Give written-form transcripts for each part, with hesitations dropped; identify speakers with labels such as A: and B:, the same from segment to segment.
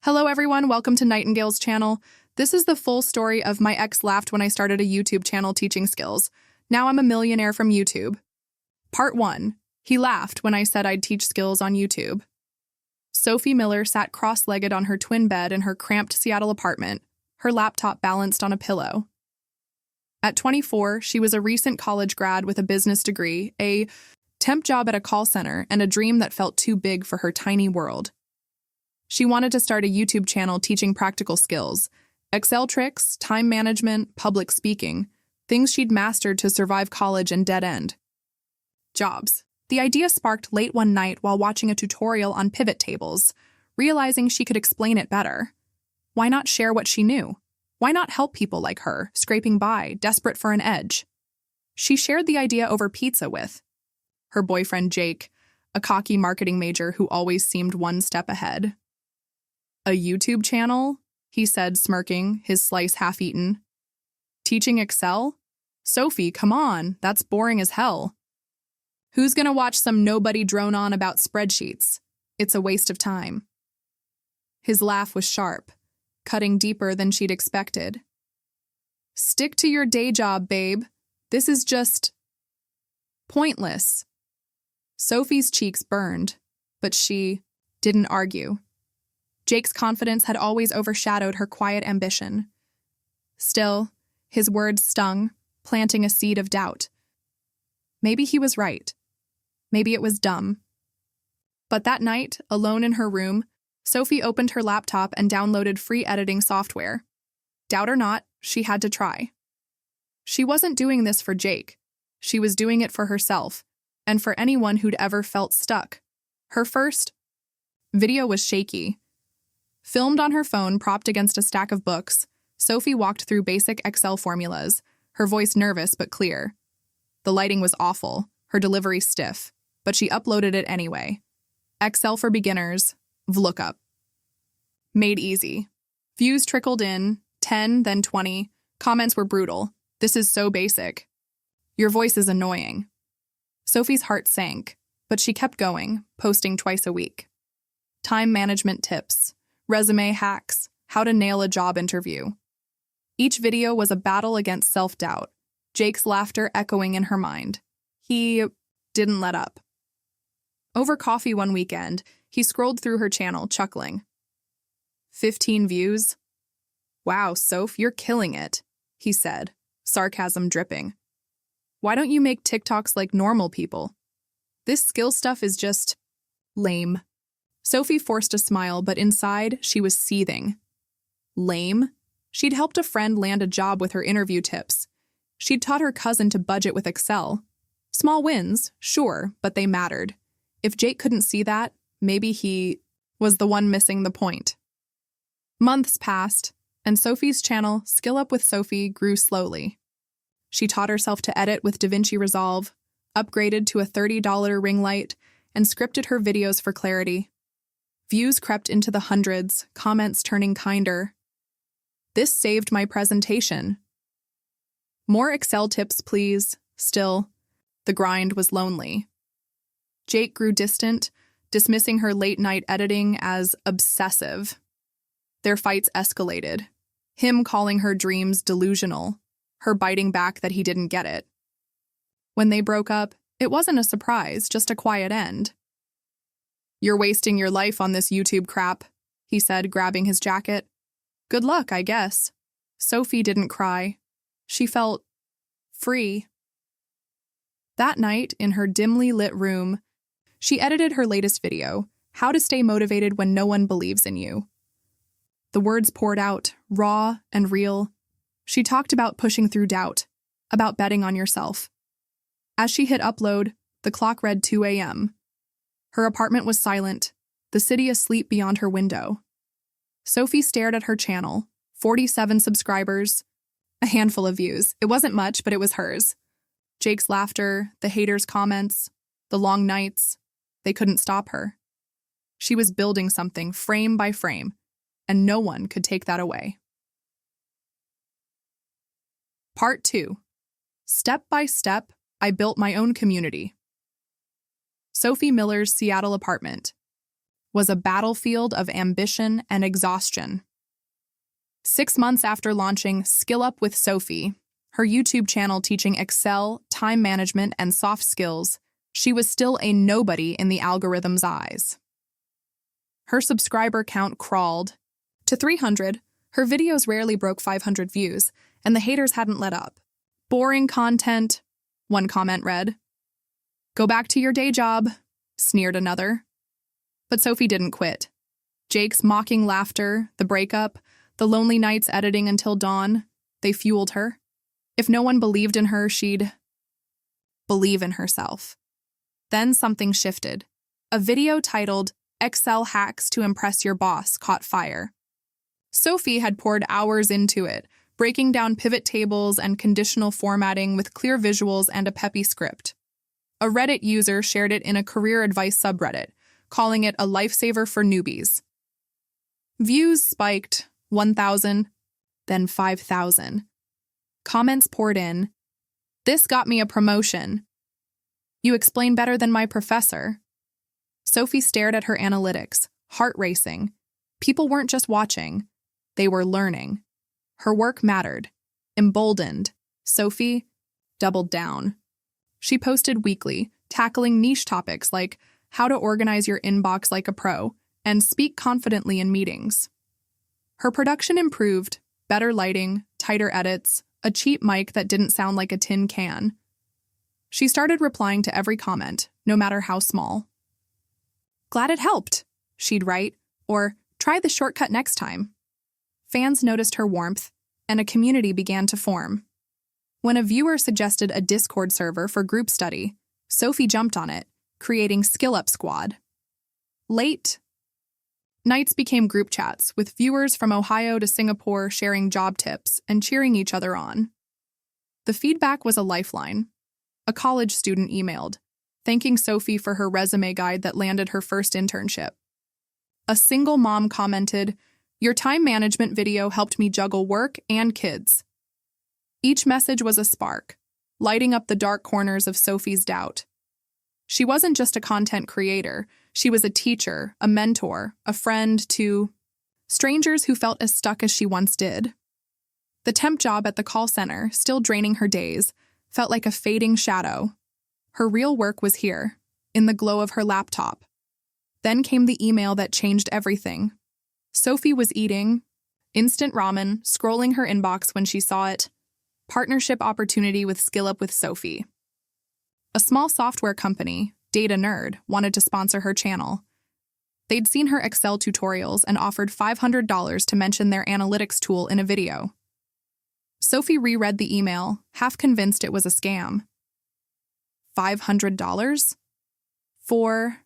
A: Hello everyone, welcome to Nightingale's channel. This is the full story of my ex laughed when I started a YouTube channel teaching skills. Now I'm a millionaire from YouTube. Part 1. He laughed when I said I'd teach skills on YouTube. Sophie Miller sat cross-legged on her twin bed in her cramped Seattle apartment, her laptop balanced on a pillow. At 24, she was a recent college grad with a business degree, a temp job at a call center, and a dream that felt too big for her tiny world. She wanted to start a YouTube channel teaching practical skills, Excel tricks, time management, public speaking, things she'd mastered to survive college and dead-end jobs. The idea sparked late one night while watching a tutorial on pivot tables, realizing she could explain it better. Why not share what she knew? Why not help people like her, scraping by, desperate for an edge? She shared the idea over pizza with her boyfriend Jake, a cocky marketing major who always seemed one step ahead. A YouTube channel? He said, smirking, his slice half-eaten. Teaching Excel? Sophie, come on, that's boring as hell. Who's gonna watch some nobody drone on about spreadsheets? It's a waste of time. His laugh was sharp, cutting deeper than she'd expected. Stick to your day job, babe. This is just pointless. Sophie's cheeks burned, but she didn't argue. Jake's confidence had always overshadowed her quiet ambition. Still, his words stung, planting a seed of doubt. Maybe he was right. Maybe it was dumb. But that night, alone in her room, Sophie opened her laptop and downloaded free editing software. Doubt or not, she had to try. She wasn't doing this for Jake. She was doing it for herself, and for anyone who'd ever felt stuck. Her first video was shaky. Filmed on her phone propped against a stack of books, Sophie walked through basic Excel formulas, her voice nervous but clear. The lighting was awful, her delivery stiff, but she uploaded it anyway. Excel for beginners, VLOOKUP. Made easy. Views trickled in, 10, then 20. Comments were brutal. This is so basic. Your voice is annoying. Sophie's heart sank, but she kept going, posting twice a week. Time management tips. Resume hacks, how to nail a job interview. Each video was a battle against self-doubt, Jake's laughter echoing in her mind. He didn't let up. Over coffee one weekend, he scrolled through her channel, chuckling. 15 views? Wow, Soph, you're killing it, he said, sarcasm dripping. Why don't you make TikToks like normal people? This skill stuff is just lame. Sophie forced a smile, but inside, she was seething. Lame? She'd helped a friend land a job with her interview tips. She'd taught her cousin to budget with Excel. Small wins, sure, but they mattered. If Jake couldn't see that, maybe he was the one missing the point. Months passed, and Sophie's channel, Skill Up with Sophie, grew slowly. She taught herself to edit with DaVinci Resolve, upgraded to a $30 ring light, and scripted her videos for clarity. Views crept into the hundreds, comments turning kinder. This saved my presentation. More Excel tips, please. Still, the grind was lonely. Jake grew distant, dismissing her late-night editing as obsessive. Their fights escalated, him calling her dreams delusional, her biting back that he didn't get it. When they broke up, it wasn't a surprise, just a quiet end. You're wasting your life on this YouTube crap, he said, grabbing his jacket. Good luck, I guess. Sophie didn't cry. She felt free. That night, in her dimly lit room, she edited her latest video, How to Stay Motivated When No One Believes in You. The words poured out, raw and real. She talked about pushing through doubt, about betting on yourself. As she hit upload, the clock read 2 a.m. Her apartment was silent, the city asleep beyond her window. Sophie stared at her channel, 47 subscribers, a handful of views. It wasn't much, but it was hers. Jake's laughter, the haters' comments, the long nights, they couldn't stop her. She was building something frame by frame, and no one could take that away. Part 2. Step by step, I built my own community. Sophie Miller's Seattle apartment. was a battlefield of ambition and exhaustion. 6 months after launching Skill Up with Sophie, her YouTube channel teaching Excel, time management, and soft skills, she was still a nobody in the algorithm's eyes. Her subscriber count crawled to 300, her videos rarely broke 500 views, and the haters hadn't let up. "Boring content," one comment read. "Go back to your day job," sneered another. But Sophie didn't quit. Jake's mocking laughter, the breakup, the lonely nights editing until dawn, they fueled her. If no one believed in her, she'd believe in herself. Then something shifted. A video titled "Excel Hacks to Impress Your Boss" caught fire. Sophie had poured hours into it, breaking down pivot tables and conditional formatting with clear visuals and a peppy script. A Reddit user shared it in a career advice subreddit, calling it a lifesaver for newbies. Views spiked, 1,000, then 5,000. Comments poured in. "This got me a promotion. You explain better than my professor." Sophie stared at her analytics, heart racing. People weren't just watching, they were learning. Her work mattered. Emboldened, Sophie doubled down. She posted weekly, tackling niche topics like how to organize your inbox like a pro and speak confidently in meetings. Her production improved, better lighting, tighter edits, a cheap mic that didn't sound like a tin can. She started replying to every comment, no matter how small. "Glad it helped," she'd write, or "try the shortcut next time." Fans noticed her warmth, and a community began to form. When a viewer suggested a Discord server for group study, Sophie jumped on it, creating Skill Up Squad. Late nights became group chats, with viewers from Ohio to Singapore sharing job tips and cheering each other on. The feedback was a lifeline. A college student emailed, thanking Sophie for her resume guide that landed her first internship. A single mom commented, "Your time management video helped me juggle work and kids." Each message was a spark, lighting up the dark corners of Sophie's doubt. She wasn't just a content creator, she was a teacher, a mentor, a friend to strangers who felt as stuck as she once did. The temp job at the call center, still draining her days, felt like a fading shadow. Her real work was here, in the glow of her laptop. Then came the email that changed everything. Sophie was eating instant ramen, scrolling her inbox when she saw it. Partnership opportunity with Skill Up with Sophie. A small software company, Data Nerd, wanted to sponsor her channel. They'd seen her Excel tutorials and offered $500 to mention their analytics tool in a video. Sophie reread the email, half convinced it was a scam. $500? For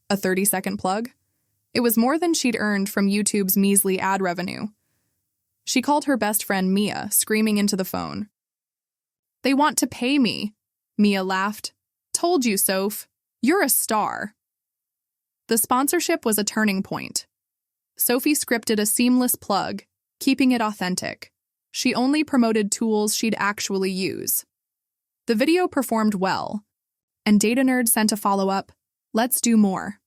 A: a 30-second plug? It was more than she'd earned from YouTube's measly ad revenue. She called her best friend Mia, screaming into the phone. "They want to pay me," Mia laughed. "Told you, Soph. You're a star." The sponsorship was a turning point. Sophie scripted a seamless plug, keeping it authentic. She only promoted tools she'd actually use. The video performed well, and Data Nerd sent a follow-up, "Let's do more."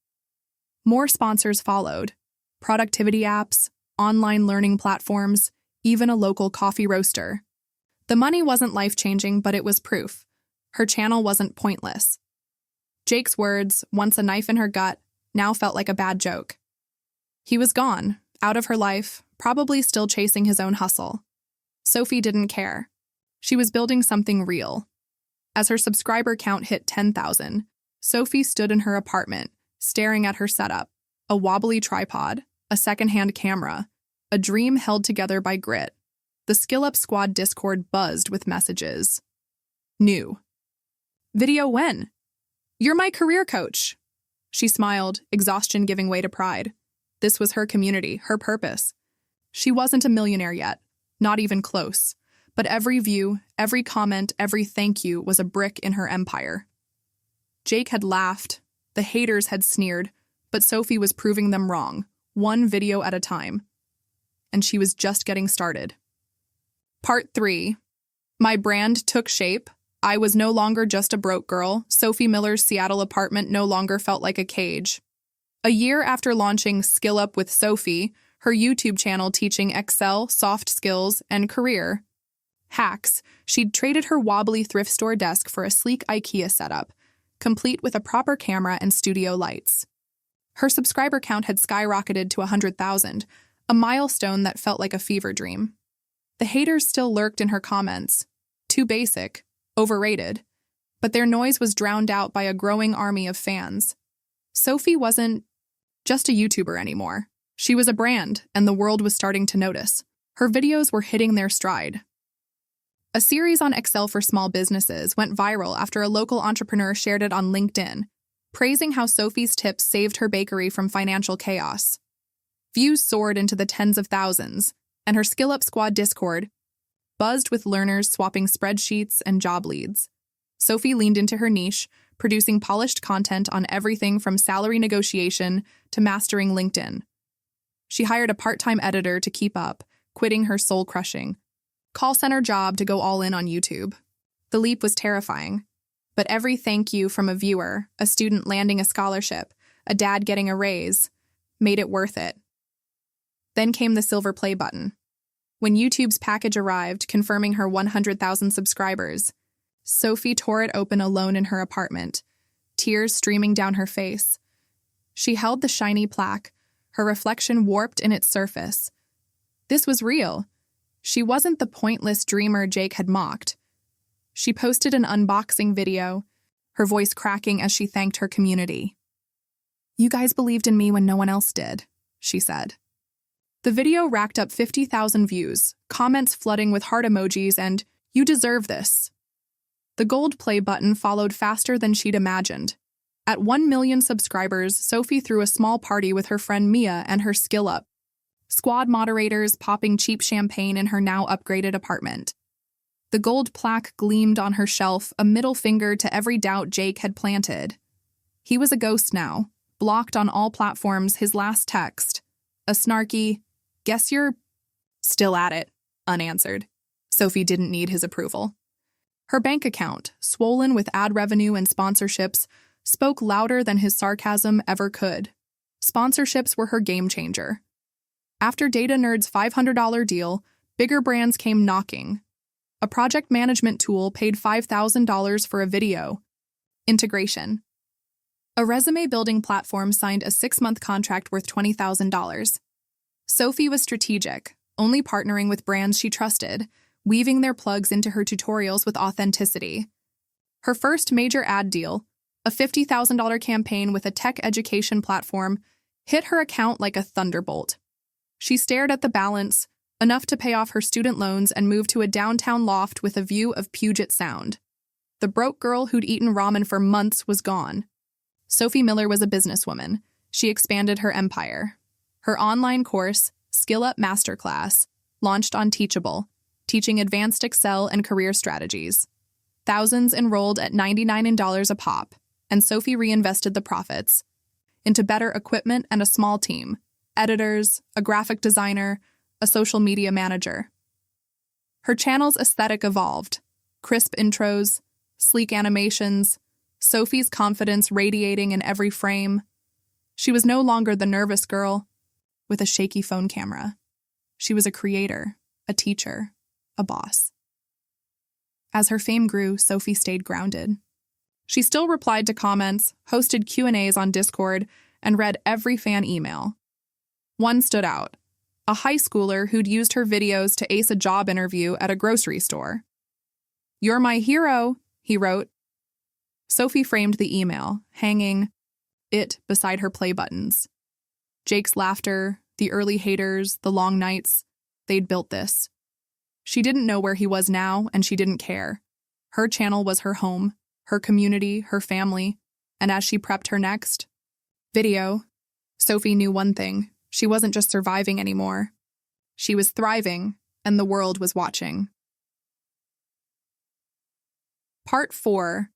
A: More sponsors followed. Productivity apps, online learning platforms, even a local coffee roaster. The money wasn't life-changing, but it was proof. Her channel wasn't pointless. Jake's words, once a knife in her gut, now felt like a bad joke. He was gone, out of her life, probably still chasing his own hustle. Sophie didn't care. She was building something real. As her subscriber count hit 10,000, Sophie stood in her apartment, staring at her setup, a wobbly tripod, a secondhand camera, a dream held together by grit. The Skill Up Squad Discord buzzed with messages. New. "Video when? You're my career coach." She smiled, exhaustion giving way to pride. This was her community, her purpose. She wasn't a millionaire yet, not even close, but every view, every comment, every thank you was a brick in her empire. Jake had laughed, the haters had sneered, but Sophie was proving them wrong, one video at a time. And she was just getting started. Part 3. My brand took shape. I was no longer just a broke girl. Sophie Miller's Seattle apartment no longer felt like a cage. A year after launching Skill Up with Sophie, her YouTube channel teaching Excel, soft skills, and career hacks, she'd traded her wobbly thrift store desk for a sleek IKEA setup, complete with a proper camera and studio lights. Her subscriber count had skyrocketed to 100,000, a milestone that felt like a fever dream. The haters still lurked in her comments. Too basic, overrated. But their noise was drowned out by a growing army of fans. Sophie wasn't just a YouTuber anymore. She was a brand, and the world was starting to notice. Her videos were hitting their stride. A series on Excel for small businesses went viral after a local entrepreneur shared it on LinkedIn, praising how Sophie's tips saved her bakery from financial chaos. Views soared into the tens of thousands, and her Skill Up Squad Discord buzzed with learners swapping spreadsheets and job leads. Sophie leaned into her niche, producing polished content on everything from salary negotiation to mastering LinkedIn. She hired a part-time editor to keep up, quitting her soul-crushing call center job to go all in on YouTube. The leap was terrifying, but every thank you from a viewer, a student landing a scholarship, a dad getting a raise, made it worth it. Then came the silver play button. When YouTube's package arrived, confirming her 100,000 subscribers, Sophie tore it open alone in her apartment, tears streaming down her face. She held the shiny plaque, her reflection warped in its surface. This was real. She wasn't the pointless dreamer Jake had mocked. She posted an unboxing video, her voice cracking as she thanked her community. "You guys believed in me when no one else did," she said. The video racked up 50,000 views, comments flooding with heart emojis and, "You deserve this." The gold play button followed faster than she'd imagined. At 1 million subscribers, Sophie threw a small party with her friend Mia and her Skill Up Squad moderators, popping cheap champagne in her now upgraded apartment. The gold plaque gleamed on her shelf, a middle finger to every doubt Jake had planted. He was a ghost now, blocked on all platforms, his last text, a snarky, "Guess you're still at it," unanswered. Sophie didn't need his approval. Her bank account, swollen with ad revenue and sponsorships, spoke louder than his sarcasm ever could. Sponsorships were her game changer. After Data Nerd's $500 deal, bigger brands came knocking. A project management tool paid $5,000 for a video integration. A resume-building platform signed a 6-month contract worth $20,000. Sophie was strategic, only partnering with brands she trusted, weaving their plugs into her tutorials with authenticity. Her first major ad deal, a $50,000 campaign with a tech education platform, hit her account like a thunderbolt. She stared at the balance, enough to pay off her student loans and move to a downtown loft with a view of Puget Sound. The broke girl who'd eaten ramen for months was gone. Sophie Miller was a businesswoman. She expanded her empire. Her online course, Skill Up Masterclass, launched on Teachable, teaching advanced Excel and career strategies. Thousands enrolled at $99 a pop, and Sophie reinvested the profits into better equipment and a small team, editors, a graphic designer, a social media manager. Her channel's aesthetic evolved. Crisp intros, sleek animations, Sophie's confidence radiating in every frame. She was no longer the nervous girl with a shaky phone camera. She was a creator, a teacher, a boss. As her fame grew, Sophie stayed grounded. She still replied to comments, hosted Q&As on Discord, and read every fan email. One stood out, a high schooler who'd used her videos to ace a job interview at a grocery store. "You're my hero," he wrote. Sophie framed the email, hanging it beside her play buttons. Jake's laughter, the early haters, the long nights, they'd built this. She didn't know where he was now, and she didn't care. Her channel was her home, her community, her family, and as she prepped her next video, Sophie knew one thing. She wasn't just surviving anymore. She was thriving, and the world was watching. Part 4.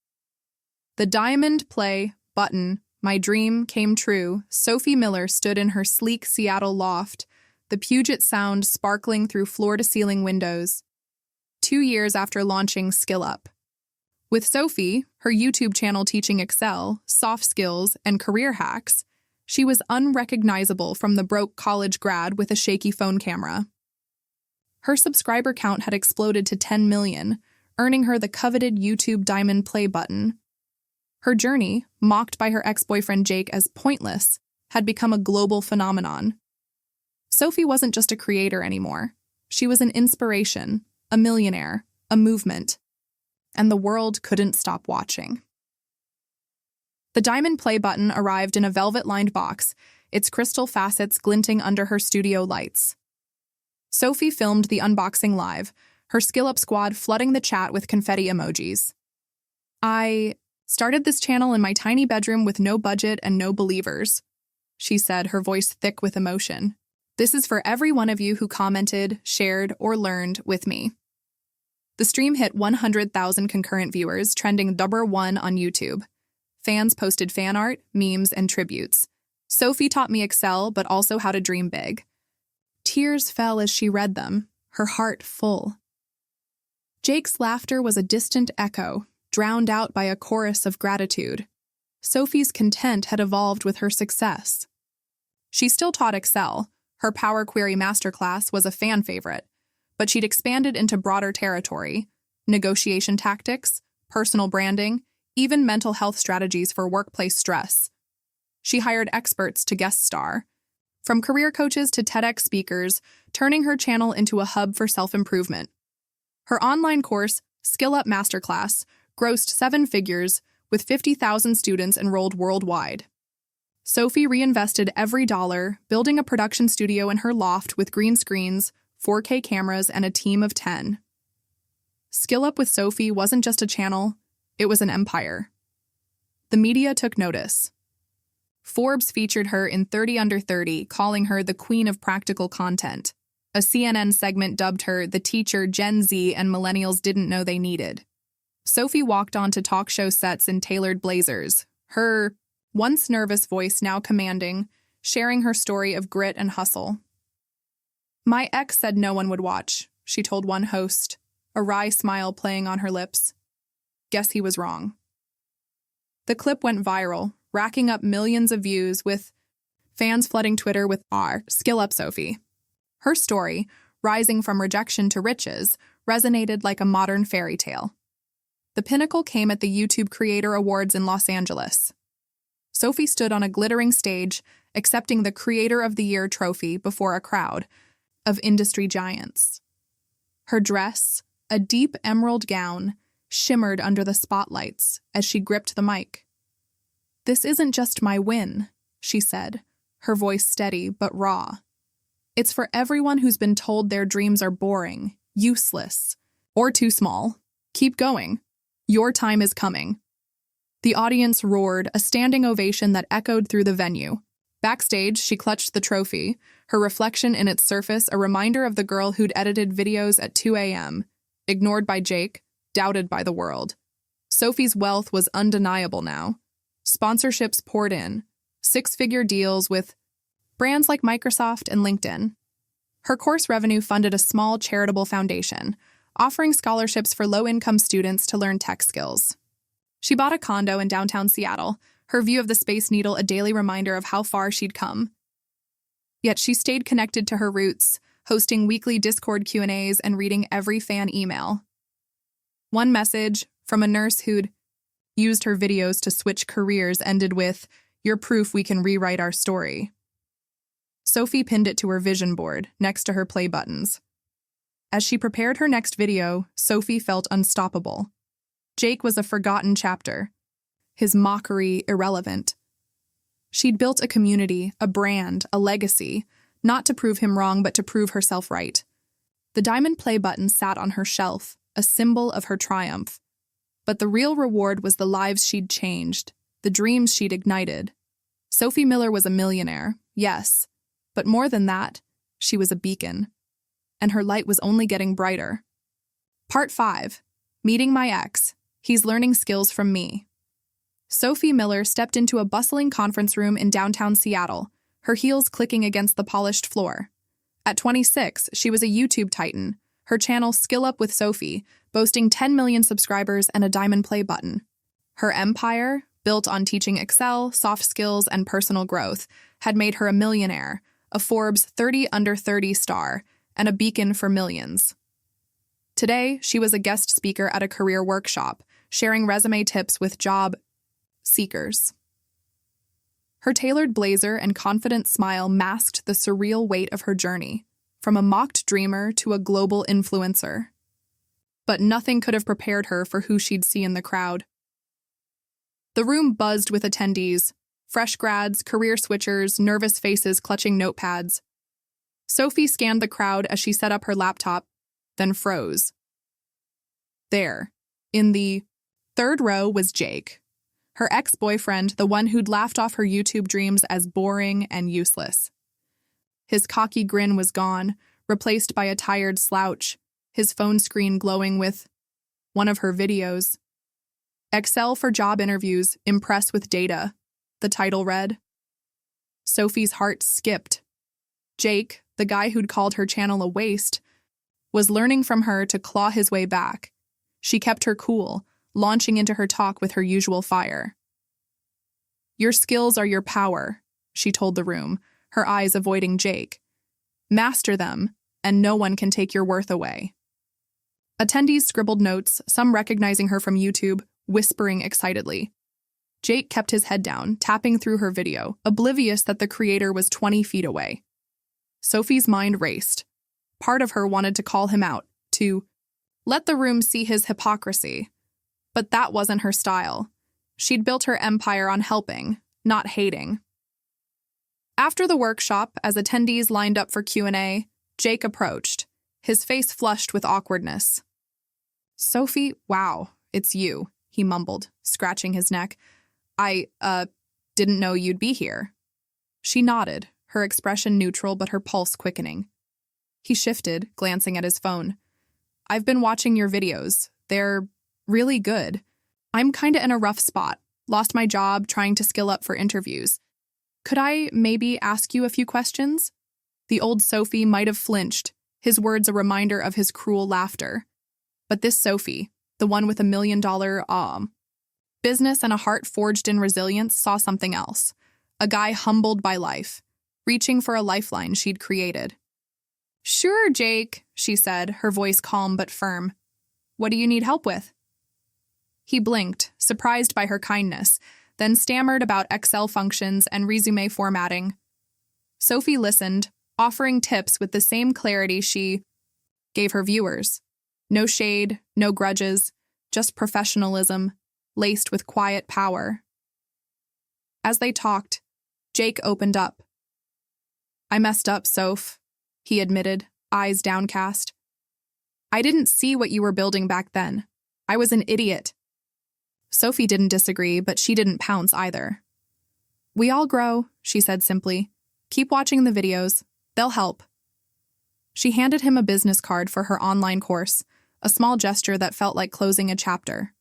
A: The diamond play button. My dream came true. Sophie Miller stood in her sleek Seattle loft, the Puget Sound sparkling through floor-to-ceiling windows. 2 years after launching Skill Up. With Sophie, her YouTube channel teaching Excel, soft skills, and career hacks, She was unrecognizable from the broke college grad with a shaky phone camera. Her subscriber count had exploded to 10 million, earning her the coveted YouTube Diamond Play button. Her journey, mocked by her ex-boyfriend Jake as pointless, had become a global phenomenon. Sophie wasn't just a creator anymore. She was an inspiration, a millionaire, a movement. And the world couldn't stop watching. The Diamond Play button arrived in a velvet-lined box, its crystal facets glinting under her studio lights. Sophie filmed the unboxing live, her Skill-Up squad flooding the chat with confetti emojis. "I started this channel in my tiny bedroom with no budget and no believers," she said, her voice thick with emotion. "This is for every one of you who commented, shared, or learned with me." The stream hit 100,000 concurrent viewers, trending #1 on YouTube. Fans posted fan art, memes, and tributes. "Sophie taught me Excel, but also how to dream big." Tears fell as she read them, her heart full. Jake's laughter was a distant echo, drowned out by a chorus of gratitude. Sophie's content had evolved with her success. She still taught Excel. Her Power Query Masterclass was a fan favorite, but she'd expanded into broader territory: negotiation tactics, personal branding, even mental health strategies for workplace stress. She hired experts to guest star, from career coaches to TEDx speakers, turning her channel into a hub for self-improvement. Her online course, Skill-Up Masterclass, grossed 7 figures, with 50,000 students enrolled worldwide. Sophie reinvested every dollar, building a production studio in her loft with green screens, 4K cameras, and a team of 10. Skill Up with Sophie wasn't just a channel, it was an empire. The media took notice. Forbes featured her in 30 Under 30, calling her the queen of practical content. A CNN segment dubbed her the teacher Gen Z and millennials didn't know they needed. Sophie walked onto talk show sets in tailored blazers, her once nervous voice now commanding, sharing her story of grit and hustle. "My ex said no one would watch," she told one host, a wry smile playing on her lips. Guess he was wrong. The clip went viral, racking up millions of views, with fans flooding Twitter with "R, Skill Up Sophie." Her story, rising from rejection to riches, resonated like a modern fairy tale. The pinnacle came at the YouTube Creator Awards in Los Angeles. Sophie stood on a glittering stage, accepting the Creator of the Year trophy before a crowd of industry giants. Her dress, a deep emerald gown, shimmered under the spotlights as she gripped the mic. "This isn't just my win," she said, her voice steady but raw. "It's for everyone who's been told their dreams are boring, useless, or too small. Keep going. Your time is coming." The audience roared, a standing ovation that echoed through the venue. Backstage, she clutched the trophy, her reflection in its surface a reminder of the girl who'd edited videos at 2 a.m., ignored by Jake, doubted by the world. Sophie's wealth was undeniable now. Sponsorships poured in, 6-figure deals with brands like Microsoft and LinkedIn. Her course revenue funded a small charitable foundation, offering scholarships for low-income students to learn tech skills. She bought a condo in downtown Seattle, her view of the Space Needle a daily reminder of how far she'd come. Yet she stayed connected to her roots, hosting weekly Discord Q&As and reading every fan email. One message from a nurse who'd used her videos to switch careers ended with, "You're proof we can rewrite our story." Sophie pinned it to her vision board, next to her play buttons. As she prepared her next video, Sophie felt unstoppable. Jake was a forgotten chapter, his mockery irrelevant. She'd built a community, a brand, a legacy, not to prove him wrong but to prove herself right. The diamond play button sat on her shelf, a symbol of her triumph. But the real reward was the lives she'd changed, the dreams she'd ignited. Sophie Miller was a millionaire, yes, but more than that, she was a beacon. And her light was only getting brighter. Part 5. Meeting my ex. He's learning skills from me. Sophie Miller stepped into a bustling conference room in downtown Seattle, her heels clicking against the polished floor. At 26, she was a YouTube titan, her channel Skill Up with Sophie, boasting 10 million subscribers and a diamond play button. Her empire, built on teaching Excel, soft skills, and personal growth, had made her a millionaire, a Forbes 30 Under 30 star, and a beacon for millions. Today, she was a guest speaker at a career workshop, sharing resume tips with job seekers. Her tailored blazer and confident smile masked the surreal weight of her journey, from a mocked dreamer to a global influencer. But nothing could have prepared her for who she'd see in the crowd. The room buzzed with attendees, fresh grads, career switchers, nervous faces clutching notepads. Sophie scanned the crowd as she set up her laptop, then froze. There, in the third row, was Jake, her ex-boyfriend, the one who'd laughed off her YouTube dreams as boring and useless. His cocky grin was gone, replaced by a tired slouch, his phone screen glowing with one of her videos. Excel for job interviews, impress with data, the title read. Sophie's heart skipped. Jake, the guy who'd called her channel a waste, was learning from her to claw his way back. She kept her cool, launching into her talk with her usual fire. "Your skills are your power," she told the room, her eyes avoiding Jake. "Master them, and no one can take your worth away." Attendees scribbled notes, some recognizing her from YouTube, whispering excitedly. Jake kept his head down, tapping through her video, oblivious that the creator was 20 feet away. Sophie's mind raced. Part of her wanted to call him out, to let the room see his hypocrisy. But that wasn't her style. She'd built her empire on helping, not hating. After the workshop, as attendees lined up for Q&A, Jake approached, his face flushed with awkwardness. "Sophie, wow, it's you," he mumbled, scratching his neck. I didn't know you'd be here." She nodded, her expression neutral but her pulse quickening. He shifted, glancing at his phone. "I've been watching your videos. They're really good. I'm kinda in a rough spot. Lost my job, trying to skill up for interviews. Could I maybe ask you a few questions?" The old Sophie might have flinched, his words a reminder of his cruel laughter. But this Sophie, the one with $1 million business and a heart forged in resilience, saw something else. A guy humbled by life, reaching for a lifeline she'd created. "Sure, Jake," she said, her voice calm but firm. "What do you need help with?" He blinked, surprised by her kindness, then stammered about Excel functions and resume formatting. Sophie listened, offering tips with the same clarity she gave her viewers. No shade, no grudges, just professionalism, laced with quiet power. As they talked, Jake opened up. "I messed up, Soph," he admitted, eyes downcast. "I didn't see what you were building back then. I was an idiot." Sophie didn't disagree, but she didn't pounce either. "We all grow," she said simply. "Keep watching the videos. They'll help." She handed him a business card for her online course, a small gesture that felt like closing a chapter.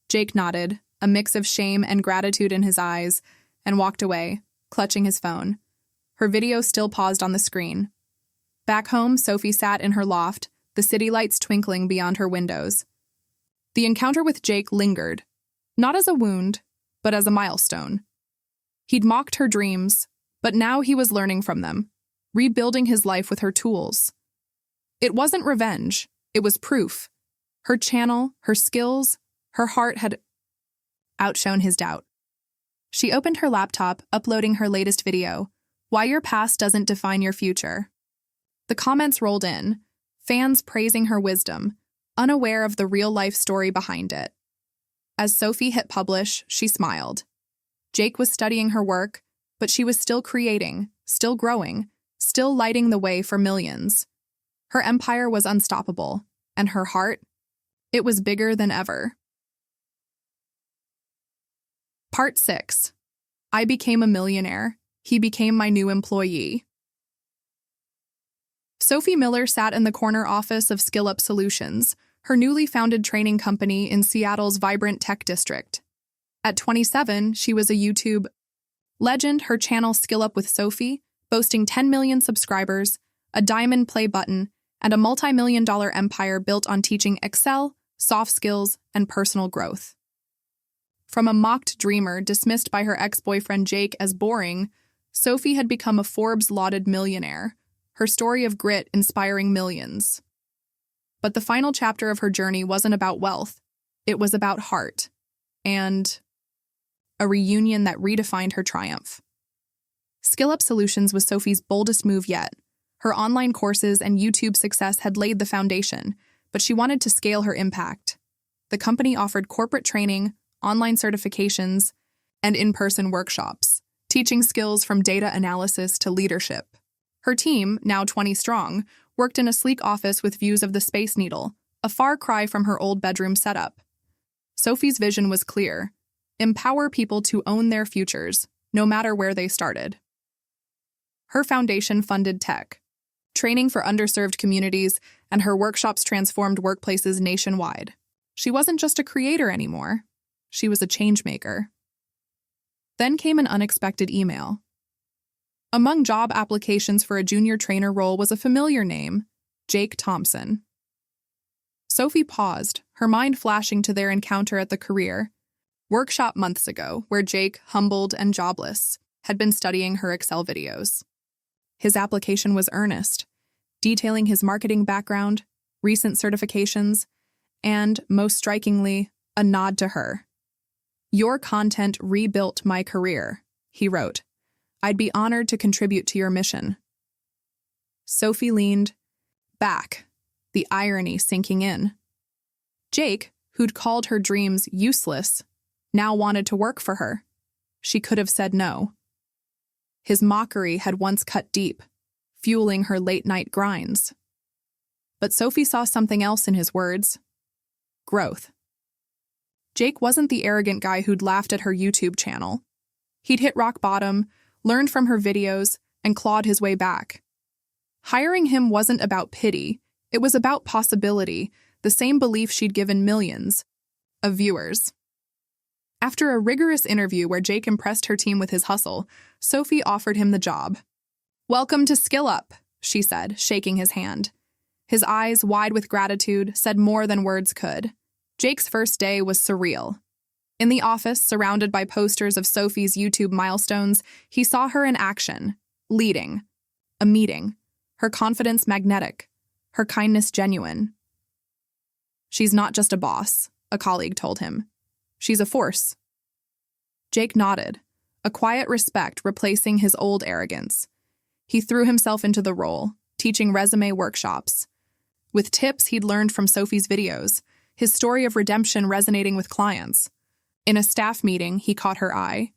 A: Jake nodded, a mix of shame and gratitude in his eyes, and walked away, clutching his phone. Her video still paused on the screen. Back home, Sophie sat in her loft, the city lights twinkling beyond her windows. The encounter with Jake lingered, not as a wound, but as a milestone. He'd mocked her dreams, but now he was learning from them, rebuilding his life with her tools. It wasn't revenge, it was proof. Her channel, her skills, her heart had outshone his doubt. She opened her laptop, uploading her latest video, "Why Your Past Doesn't Define Your Future." The comments rolled in, fans praising her wisdom, unaware of the real-life story behind it. As Sophie hit publish, she smiled. Jake was studying her work, but she was still creating, still growing, still lighting the way for millions. Her empire was unstoppable, and her heart, it was bigger than ever. Part 6. I became a millionaire. He became my new employee. Sophie Miller sat in the corner office of SkillUp Solutions, her newly founded training company in Seattle's vibrant tech district. At 27, she was a YouTube legend, her channel SkillUp with Sophie, boasting 10 million subscribers, a diamond play button, and a multi-million-dollar empire built on teaching Excel, soft skills, and personal growth. From a mocked dreamer dismissed by her ex-boyfriend Jake as boring, Sophie had become a Forbes-lauded millionaire, her story of grit inspiring millions. But the final chapter of her journey wasn't about wealth. It was about heart and a reunion that redefined her triumph. SkillUp Solutions was Sophie's boldest move yet. Her online courses and YouTube success had laid the foundation, but she wanted to scale her impact. The company offered corporate training, online certifications, and in-person workshops, teaching skills from data analysis to leadership. Her team, now 20 strong, worked in a sleek office with views of the Space Needle, a far cry from her old bedroom setup. Sophie's vision was clear: empower people to own their futures, no matter where they started. Her foundation funded tech, training for underserved communities, and her workshops transformed workplaces nationwide. She wasn't just a creator anymore. She was a changemaker. Then came an unexpected email. Among job applications for a junior trainer role was a familiar name, Jake Thompson. Sophie paused, her mind flashing to their encounter at the career workshop months ago, where Jake, humbled and jobless, had been studying her Excel videos. His application was earnest, detailing his marketing background, recent certifications, and, most strikingly, a nod to her. "Your content rebuilt my career," he wrote. "I'd be honored to contribute to your mission." Sophie leaned back, the irony sinking in. Jake, who'd called her dreams useless, now wanted to work for her. She could have said no. His mockery had once cut deep, fueling her late-night grinds. But Sophie saw something else in his words: growth. Jake wasn't the arrogant guy who'd laughed at her YouTube channel. He'd hit rock bottom, learned from her videos, and clawed his way back. Hiring him wasn't about pity, it was about possibility, the same belief she'd given millions of viewers. After a rigorous interview where Jake impressed her team with his hustle, Sophie offered him the job. "Welcome to SkillUp," she said, shaking his hand. His eyes, wide with gratitude, said more than words could. Jake's first day was surreal. In the office, surrounded by posters of Sophie's YouTube milestones, he saw her in action, leading a meeting, her confidence magnetic, her kindness genuine. "She's not just a boss," a colleague told him. "She's a force." Jake nodded, a quiet respect replacing his old arrogance. He threw himself into the role, teaching resume workshops. With tips he'd learned from Sophie's videos, his story of redemption resonating with clients. In a staff meeting, he caught her eye,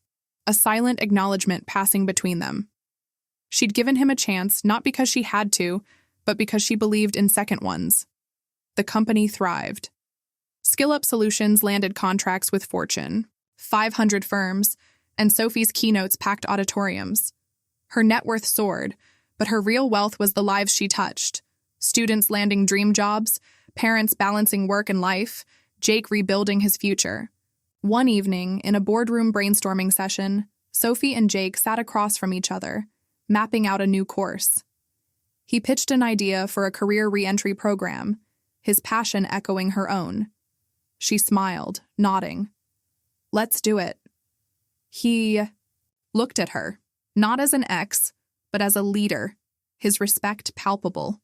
A: a silent acknowledgement passing between them. She'd given him a chance not because she had to, but because she believed in second ones. The company thrived. SkillUp Solutions landed contracts with Fortune 500 firms, and Sophie's keynotes packed auditoriums. Her net worth soared, but her real wealth was the lives she touched. Students landing dream jobs, parents balancing work and life, Jake rebuilding his future. One evening, in a boardroom brainstorming session, Sophie and Jake sat across from each other, mapping out a new course. He pitched an idea for a career re-entry program, his passion echoing her own. She smiled, nodding. "Let's do it." He looked at her, not as an ex, but as a leader, his respect palpable.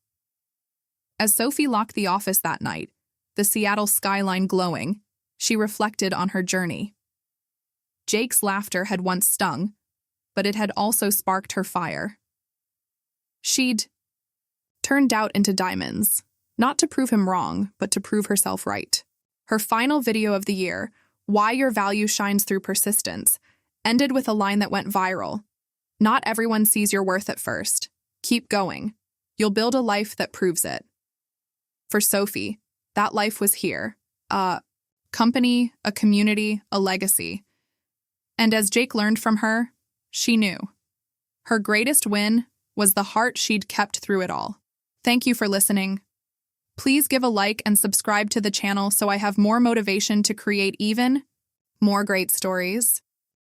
A: As Sophie locked the office that night, the Seattle skyline glowing, she reflected on her journey. Jake's laughter had once stung, but it had also sparked her fire. She'd turned doubt into diamonds, not to prove him wrong, but to prove herself right. Her final video of the year, "Why Your Value Shines Through Persistence," ended with a line that went viral. "Not everyone sees your worth at first. Keep going. You'll build a life that proves it." For Sophie, that life was here. A company, a community, a legacy. And as Jake learned from her, she knew. Her greatest win was the heart she'd kept through it all. Thank you for listening. Please give a like and subscribe to the channel so I have more motivation to create even more great stories.